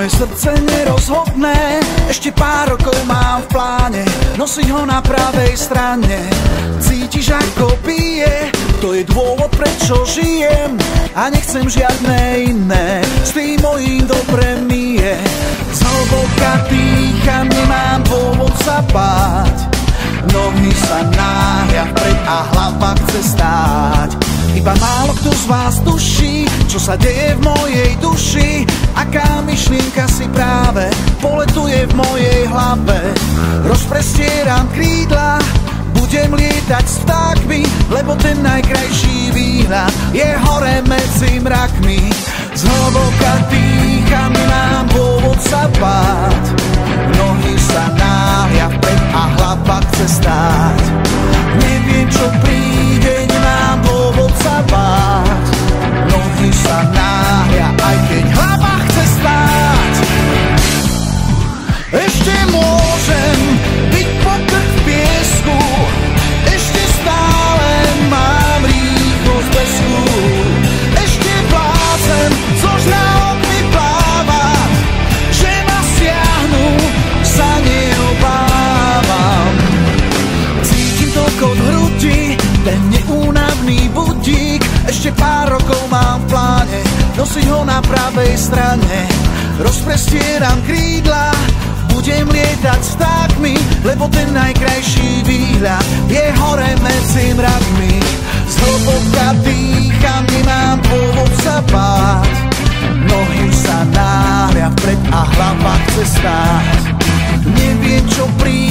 Moje srdce nerozhodné, ešte pár rokov mám v pláne nosiť ho na pravej strane. Cítiš ako bije, to je dôvod prečo žijem a nechcem žiadne iné, s tým mojím dobre mi je. Zhlboka dýcham, nemám dôvod sa báť, nohy sa náhľa vpred a hlava chce stáť. Iba málo kto z vás tuší, čo sa deje v mojej duši, aká myšlienka si práve poletuje v mojej hlave. Rozprestieram krídla, budem lietať s vtákmi, lebo ten najkrajší výhľad je hore medzi mrakmi. Zhlboka dýcham, nemám dôvod sa báť, nohy sa náhľa vpred a hlava chce stáť. Neviem čo príde, nemám dôvod sa báť, nohy sa náhľa, aj keď hlava chce stáť. Ešte môžem byť pokrk v piesku, ešte stále mám rýchlosť blesku, ešte blázen což na okny plávať, že ma siahnu, sa neobávam. Cítim toľko v hrudi, ten neúnavný budík, ešte pár rokov mám v pláne nosiť ho na pravej strane. Rozprestieram krídla, budem lietať s vtákmi, lebo ten najkrajší výhľad je hore medzi mrakmi. Zhlboka dýcham, nemám dôvod sa báť, nohy sa náhľa vpred a hlava chce stáť. Neviem čo príde,